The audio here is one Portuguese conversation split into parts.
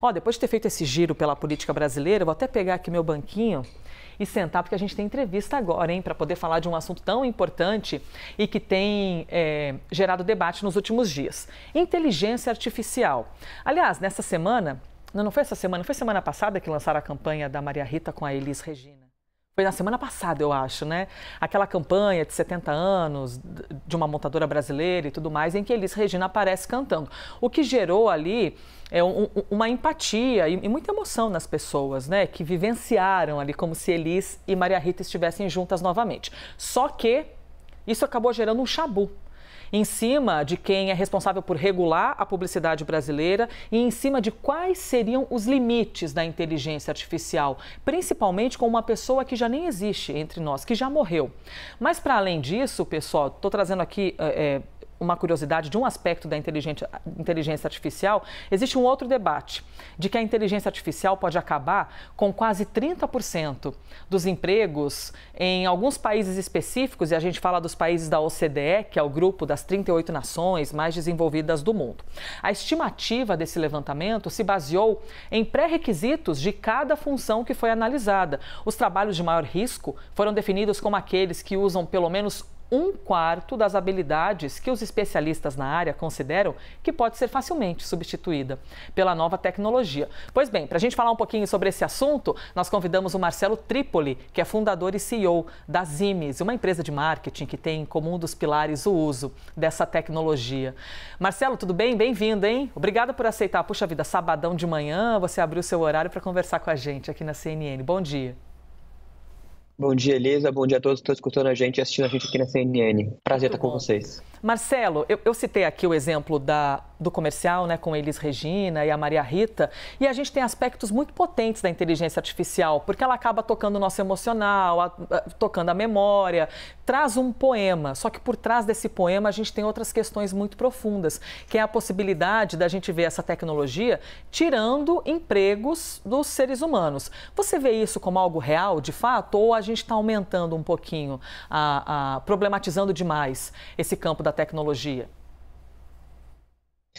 Ó, depois de ter feito esse giro pela política brasileira, eu vou até pegar aqui meu banquinho e sentar, porque a gente tem entrevista agora, hein, para poder falar de um assunto tão importante e que tem gerado debate nos últimos dias. Inteligência artificial. Aliás, nessa semana, não foi essa semana, foi semana passada que lançaram a campanha da Maria Rita com a Elis Regina. Foi na semana passada, eu acho, né? Aquela campanha de 70 anos, de uma montadora brasileira e tudo mais, em que Elis Regina aparece cantando. O que gerou ali uma empatia e muita emoção nas pessoas, né? Que vivenciaram ali como se Elis e Maria Rita estivessem juntas novamente. Só que isso acabou gerando um chabu em cima de quem é responsável por regular a publicidade brasileira e em cima de quais seriam os limites da inteligência artificial, principalmente com uma pessoa que já nem existe entre nós, que já morreu. Mas, para além disso, pessoal, estou trazendo aqui uma curiosidade de um aspecto da inteligência artificial. Existe um outro debate de que a inteligência artificial pode acabar com quase 30% dos empregos em alguns países específicos, e a gente fala dos países da OCDE, que é o grupo das 38 nações mais desenvolvidas do mundo. A estimativa desse levantamento se baseou em pré-requisitos de cada função que foi analisada. Os trabalhos de maior risco foram definidos como aqueles que usam pelo menos 1/4 das habilidades que os especialistas na área consideram que pode ser facilmente substituída pela nova tecnologia. Pois bem, para a gente falar um pouquinho sobre esse assunto, nós convidamos o Marcelo Tripoli, que é fundador e CEO da Zimes, uma empresa de marketing que tem como um dos pilares o uso dessa tecnologia. Marcelo, tudo bem? Bem-vindo, hein? Obrigada por aceitar. Puxa vida, sabadão de manhã, você abriu seu horário para conversar com a gente aqui na CNN. Bom dia. Bom dia, Elisa. Bom dia a todos que estão escutando a gente e assistindo a gente aqui na CNN. Prazer estar com vocês. Marcelo, eu citei aqui o exemplo do comercial, né, com Elis Regina e a Maria Rita, e a gente tem aspectos muito potentes da inteligência artificial, porque ela acaba tocando o nosso emocional, tocando a memória, traz um poema, só que por trás desse poema a gente tem outras questões muito profundas, que é a possibilidade da gente ver essa tecnologia tirando empregos dos seres humanos. Você vê isso como algo real, de fato, ou a gente está aumentando um pouquinho, problematizando demais esse campo da tecnologia?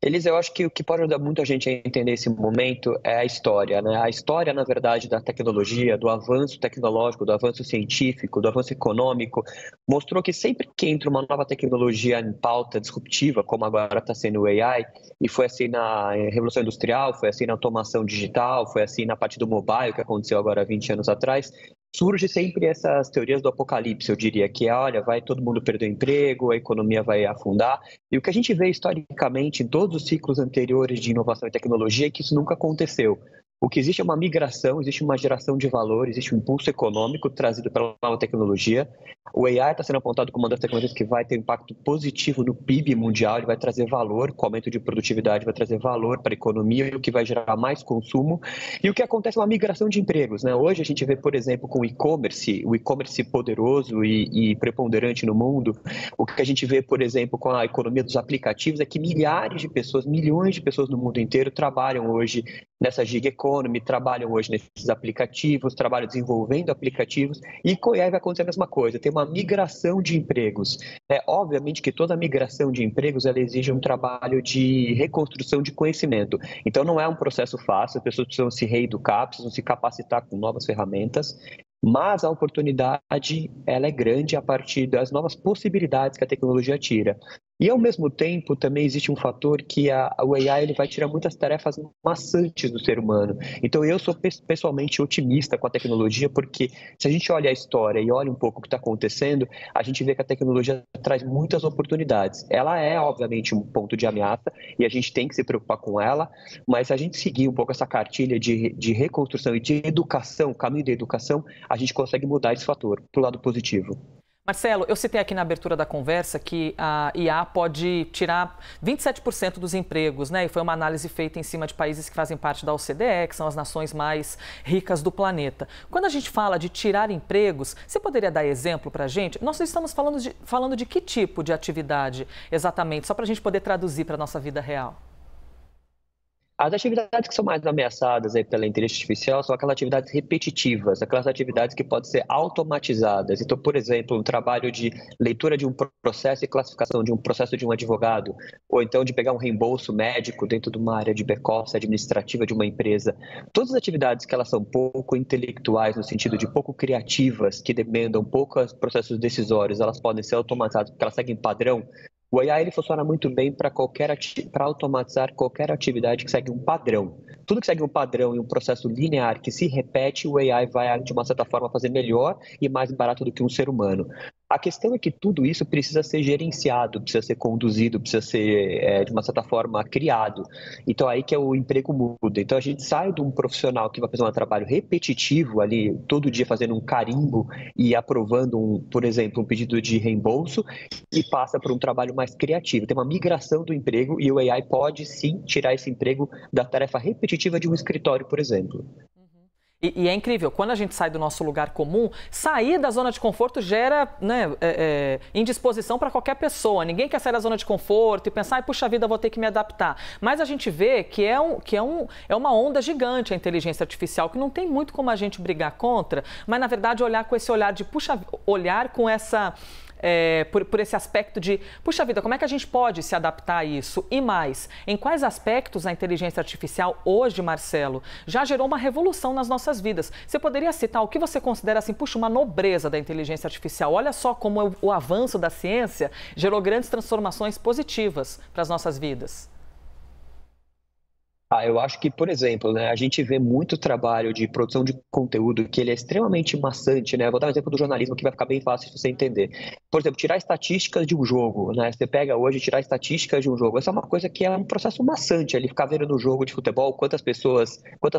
Elisa, eu acho que o que pode ajudar muito a gente a entender esse momento é a história, né? A história, na verdade, da tecnologia, do avanço tecnológico, do avanço científico, do avanço econômico, mostrou que sempre que entra uma nova tecnologia em pauta disruptiva, como agora está sendo o AI, e foi assim na Revolução Industrial, foi assim na automação digital, foi assim na parte do mobile, que aconteceu agora há 20 anos atrás, surge sempre essas teorias do apocalipse, eu diria, que é, olha, vai todo mundo perder o emprego, a economia vai afundar. E o que a gente vê historicamente em todos os ciclos anteriores de inovação e tecnologia é que isso nunca aconteceu. O que existe é uma migração, existe uma geração de valor, existe um impulso econômico trazido pela nova tecnologia. O AI está sendo apontado como uma das tecnologias que vai ter impacto positivo no PIB mundial, ele vai trazer valor, com o aumento de produtividade vai trazer valor para a economia, o que vai gerar mais consumo. E o que acontece é uma migração de empregos, né? Hoje a gente vê, por exemplo, com o e-commerce poderoso e preponderante no mundo, o que a gente vê, por exemplo, com a economia dos aplicativos é que milhares de pessoas, milhões de pessoas no mundo inteiro trabalham hoje nessa gig economy, trabalham hoje nesses aplicativos, trabalham desenvolvendo aplicativos, e com o AI vai acontecer a mesma coisa, tem uma migração de empregos. Obviamente que toda migração de empregos ela exige um trabalho de reconstrução de conhecimento, então não é um processo fácil, as pessoas precisam se reeducar, precisam se capacitar com novas ferramentas, mas a oportunidade ela é grande a partir das novas possibilidades que a tecnologia tira. E, ao mesmo tempo, também existe um fator que o AI ele vai tirar muitas tarefas maçantes do ser humano. Então, eu sou pessoalmente otimista com a tecnologia, porque se a gente olha a história e olha um pouco o que está acontecendo, a gente vê que a tecnologia traz muitas oportunidades. Ela é, obviamente, um ponto de ameaça e a gente tem que se preocupar com ela, mas se a gente seguir um pouco essa cartilha de reconstrução e de educação, o caminho da educação, a gente consegue mudar esse fator para o lado positivo. Marcelo, eu citei aqui na abertura da conversa que a IA pode tirar 27% dos empregos, né? E foi uma análise feita em cima de países que fazem parte da OCDE, que são as nações mais ricas do planeta. Quando a gente fala de tirar empregos, você poderia dar exemplo para a gente? Nós estamos falando de que tipo de atividade exatamente, só para a gente poder traduzir para a nossa vida real? As atividades que são mais ameaçadas aí pela inteligência artificial são aquelas atividades repetitivas, aquelas atividades que podem ser automatizadas. Então, por exemplo, um trabalho de leitura de um processo e classificação de um processo de um advogado, ou então de pegar um reembolso médico dentro de uma área de back-office administrativa de uma empresa. Todas as atividades que elas são pouco intelectuais, no sentido de pouco criativas, que demandam poucos processos decisórios, elas podem ser automatizadas porque elas seguem padrão. O AI ele funciona muito bem para automatizar qualquer atividade que segue um padrão. Tudo que segue um padrão e um processo linear que se repete, o AI vai, de uma certa forma, fazer melhor e mais barato do que um ser humano. A questão é que tudo isso precisa ser gerenciado, precisa ser conduzido, precisa ser, de uma certa forma, criado. Então, aí que o emprego muda. Então, a gente sai de um profissional que vai fazer um trabalho repetitivo ali, todo dia fazendo um carimbo e aprovando, por exemplo, um pedido de reembolso, e passa para um trabalho mais criativo. Tem uma migração do emprego e o AI pode, sim, tirar esse emprego da tarefa repetitiva de um escritório, por exemplo. E é incrível, quando a gente sai do nosso lugar comum, sair da zona de conforto gera, né, indisposição para qualquer pessoa. Ninguém quer sair da zona de conforto e pensar, puxa vida, vou ter que me adaptar. Mas a gente vê que é uma onda gigante a inteligência artificial, que não tem muito como a gente brigar contra, mas na verdade olhar com esse olhar de, olhar com essa... por esse aspecto de, puxa vida, como é que a gente pode se adaptar a isso? E mais, em quais aspectos a inteligência artificial hoje, Marcelo, já gerou uma revolução nas nossas vidas? Você poderia citar o que você considera assim, puxa, uma nobreza da inteligência artificial? Olha só como o avanço da ciência gerou grandes transformações positivas para as nossas vidas. Eu acho que, por exemplo, né, a gente vê muito trabalho de produção de conteúdo que ele é extremamente maçante, né? Vou dar um exemplo do jornalismo que vai ficar bem fácil de você entender. Por exemplo, tirar estatísticas de um jogo, né? Você pega hoje tirar estatísticas de um jogo. Essa é uma coisa que é um processo maçante, ele ficar vendo no jogo de futebol quantas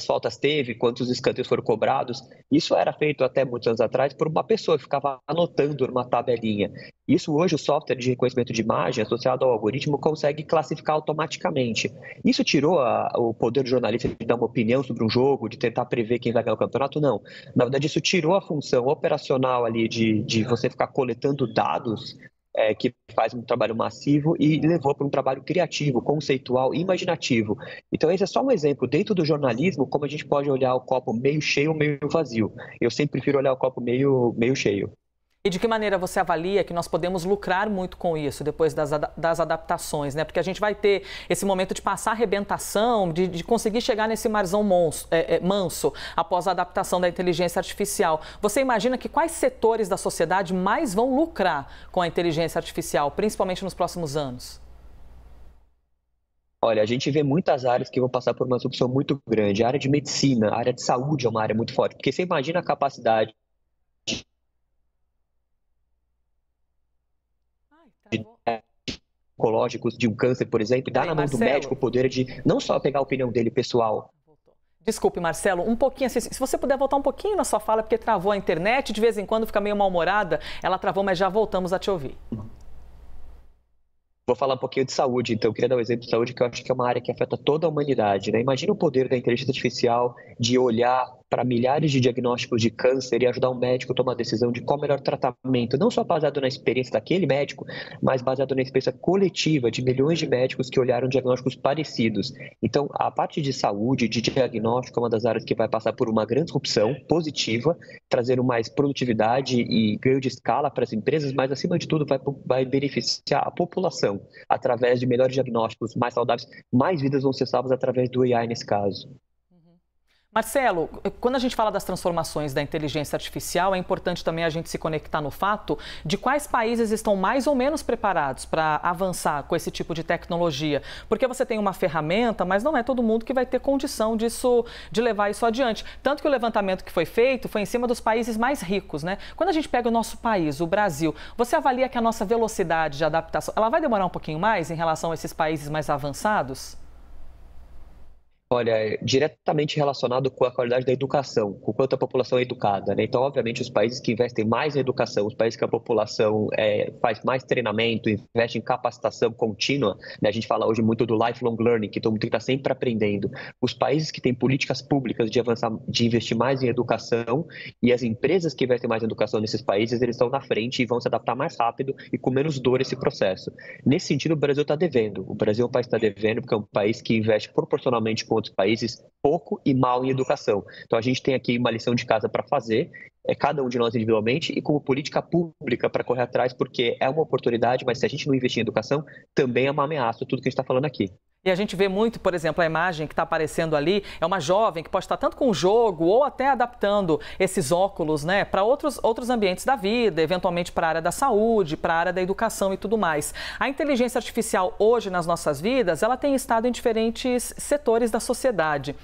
faltas teve, quantos escanteios foram cobrados. Isso era feito até muitos anos atrás por uma pessoa que ficava anotando numa tabelinha. Isso hoje o software de reconhecimento de imagem associado ao algoritmo consegue classificar automaticamente. Isso tirou o poder do jornalista de dar uma opinião sobre um jogo, de tentar prever quem vai ganhar o campeonato? Não. Na verdade, isso tirou a função operacional ali de você ficar coletando dados, que faz um trabalho massivo, e levou para um trabalho criativo, conceitual e imaginativo. Então, esse é só um exemplo dentro do jornalismo, como a gente pode olhar o copo meio cheio ou meio vazio. Eu sempre prefiro olhar o copo meio cheio. E de que maneira você avalia que nós podemos lucrar muito com isso depois das adaptações, né? Porque a gente vai ter esse momento de passar a arrebentação, de conseguir chegar nesse marzão manso após a adaptação da inteligência artificial. Você imagina que quais setores da sociedade mais vão lucrar com a inteligência artificial, principalmente nos próximos anos? Olha, a gente vê muitas áreas que vão passar por uma disrupção muito grande. A área de medicina, a área de saúde é uma área muito forte, porque você imagina a capacidade oncológicos de um câncer, por exemplo, e dá na mão do médico o poder de não só pegar a opinião dele pessoal. Desculpe, Marcelo, um pouquinho assim, se você puder voltar um pouquinho na sua fala, porque travou a internet, de vez em quando fica meio mal-humorada, ela travou, mas já voltamos a te ouvir. Vou falar um pouquinho de saúde, então eu queria dar um exemplo de saúde que eu acho que é uma área que afeta toda a humanidade, né? Imagina o poder da inteligência artificial de olhar para milhares de diagnósticos de câncer e ajudar um médico a tomar a decisão de qual o melhor tratamento, não só baseado na experiência daquele médico, mas baseado na experiência coletiva de milhões de médicos que olharam diagnósticos parecidos. Então, a parte de saúde, de diagnóstico, é uma das áreas que vai passar por uma grande disrupção positiva, trazendo mais produtividade e ganho de escala para as empresas, mas, acima de tudo, vai beneficiar a população através de melhores diagnósticos, mais saudáveis, mais vidas vão ser salvas através do AI nesse caso. Marcelo, quando a gente fala das transformações da inteligência artificial, é importante também a gente se conectar no fato de quais países estão mais ou menos preparados para avançar com esse tipo de tecnologia. Porque você tem uma ferramenta, mas não é todo mundo que vai ter condição de levar isso adiante. Tanto que o levantamento que foi feito foi em cima dos países mais ricos, né? Quando a gente pega o nosso país, o Brasil, você avalia que a nossa velocidade de adaptação, ela vai demorar um pouquinho mais em relação a esses países mais avançados? Olha, é diretamente relacionado com a qualidade da educação, com o quanto a população é educada, né? Então, obviamente, os países que investem mais em educação, os países que a população faz mais treinamento, investe em capacitação contínua, né? A gente fala hoje muito do lifelong learning, que todo mundo tem que estar sempre aprendendo. Os países que têm políticas públicas de avançar, de investir mais em educação e as empresas que investem mais em educação nesses países, eles estão na frente e vão se adaptar mais rápido e com menos dor esse processo. Nesse sentido, o Brasil está devendo. O Brasil é um país que está devendo porque é um país que investe proporcionalmente com outros países pouco e mal em educação. Então a gente tem aqui uma lição de casa para fazer, cada um de nós individualmente e como política pública para correr atrás, porque é uma oportunidade, mas se a gente não investir em educação, também é uma ameaça, tudo que a gente está falando aqui. E a gente vê muito, por exemplo, a imagem que está aparecendo ali, é uma jovem que pode estar tanto com o jogo ou até adaptando esses óculos, né, para outros ambientes da vida, eventualmente para a área da saúde, para a área da educação e tudo mais. A inteligência artificial hoje nas nossas vidas, ela tem estado em diferentes setores da sociedade.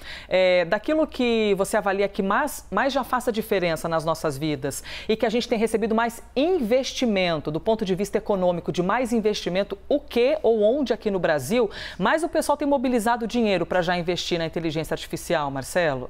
Daquilo que você avalia que mais já faça diferença nas nossas vidas e que a gente tem recebido mais investimento, do ponto de vista econômico, de mais investimento, o que ou onde aqui no Brasil, mais o pessoal tem mobilizado dinheiro para já investir na inteligência artificial, Marcelo?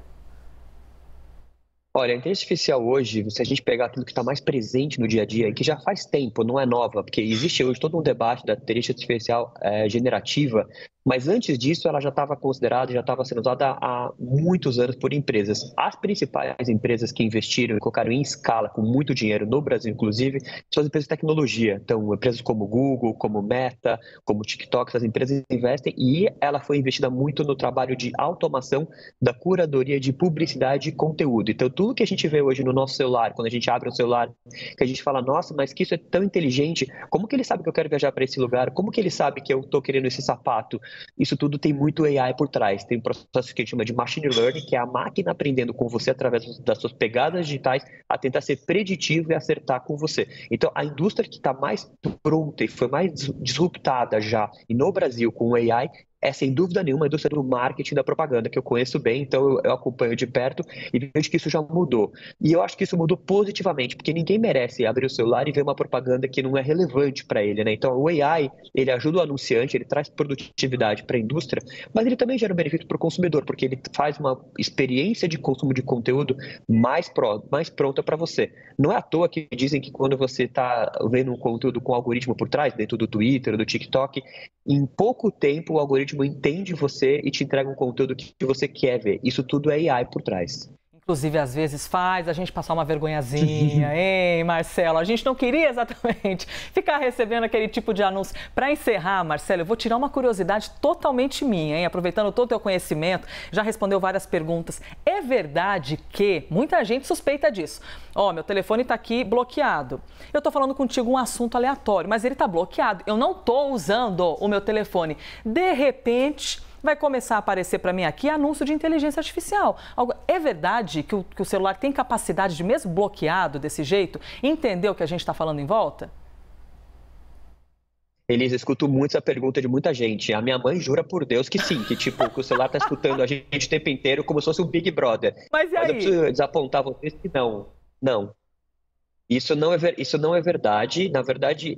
Olha, a inteligência artificial hoje, se a gente pegar aquilo que está mais presente no dia a dia, e que já faz tempo, não é nova, porque existe hoje todo um debate da inteligência artificial generativa, mas antes disso ela já estava considerada, já estava sendo usada há muitos anos por empresas. As principais empresas que investiram e colocaram em escala, com muito dinheiro no Brasil, inclusive, são as empresas de tecnologia. Então, empresas como Google, como Meta, como TikTok, essas empresas investem e ela foi investida muito no trabalho de automação da curadoria de publicidade e conteúdo. Então, tudo que a gente vê hoje no nosso celular, quando a gente abre o celular, que a gente fala, nossa, mas que isso é tão inteligente, como que ele sabe que eu quero viajar para esse lugar? Como que ele sabe que eu estou querendo esse sapato? Isso tudo tem muito AI por trás. Tem um processo que a gente chama de machine learning, que é a máquina aprendendo com você através das suas pegadas digitais a tentar ser preditivo e acertar com você. Então, a indústria que está mais pronta e foi mais disruptada já, e no Brasil com o AI, é sem dúvida nenhuma a indústria do marketing e da propaganda, que eu conheço bem, então eu acompanho de perto e vejo que isso já mudou. E eu acho que isso mudou positivamente, porque ninguém merece abrir o celular e ver uma propaganda que não é relevante para ele, né? Então o AI, ele ajuda o anunciante, ele traz produtividade para a indústria, mas ele também gera um benefício para o consumidor, porque ele faz uma experiência de consumo de conteúdo mais pronta para você. Não é à toa que dizem que quando você está vendo um conteúdo com algoritmo por trás, dentro do Twitter, do TikTok, em pouco tempo o algoritmo entende você e te entrega um conteúdo que você quer ver. Isso tudo é AI por trás. Inclusive, às vezes faz a gente passar uma vergonhazinha, hein, Marcelo? A gente não queria exatamente ficar recebendo aquele tipo de anúncio. Para encerrar, Marcelo, eu vou tirar uma curiosidade totalmente minha, hein? Aproveitando todo o teu conhecimento, já respondeu várias perguntas. É verdade que muita gente suspeita disso. Meu telefone está aqui bloqueado. Eu estou falando contigo um assunto aleatório, mas ele está bloqueado. Eu não estou usando o meu telefone. De repente, vai começar a aparecer para mim aqui anúncio de inteligência artificial. É verdade que o celular tem capacidade de, mesmo bloqueado desse jeito, entender o que a gente está falando em volta? Elisa, escuto muito essa pergunta de muita gente. A minha mãe jura por Deus que sim, que tipo, que o celular está escutando a gente o tempo inteiro como se fosse um Big Brother. Mas e aí? Mas eu preciso desapontar vocês que não. Não. Isso não é verdade. Na verdade,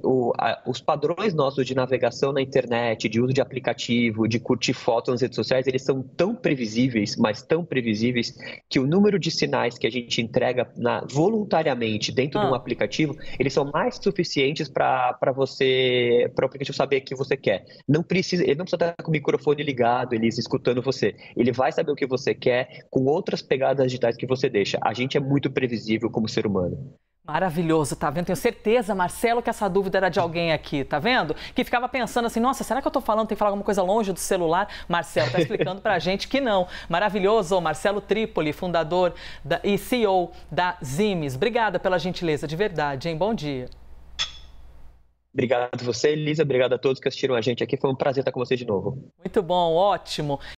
os padrões nossos de navegação na internet, de uso de aplicativo, de curtir fotos nas redes sociais, eles são tão previsíveis, mas tão previsíveis, que o número de sinais que a gente entrega voluntariamente dentro de um aplicativo, eles são mais suficientes para o aplicativo saber o que você quer. Ele não precisa estar com o microfone ligado, eles escutando você. Ele vai saber o que você quer com outras pegadas digitais que você deixa. A gente é muito previsível como ser humano. Maravilhoso, tá vendo? Tenho certeza, Marcelo, que essa dúvida era de alguém aqui, tá vendo? Que ficava pensando assim, nossa, será que eu tô falando, tem que falar alguma coisa longe do celular? Marcelo tá explicando pra gente que não. Maravilhoso, Marcelo Trípoli, fundador e CEO da Zimes. Obrigada pela gentileza, de verdade, hein? Bom dia. Obrigado a você, Elisa. Obrigado a todos que assistiram a gente aqui. Foi um prazer estar com você de novo. Muito bom, ótimo.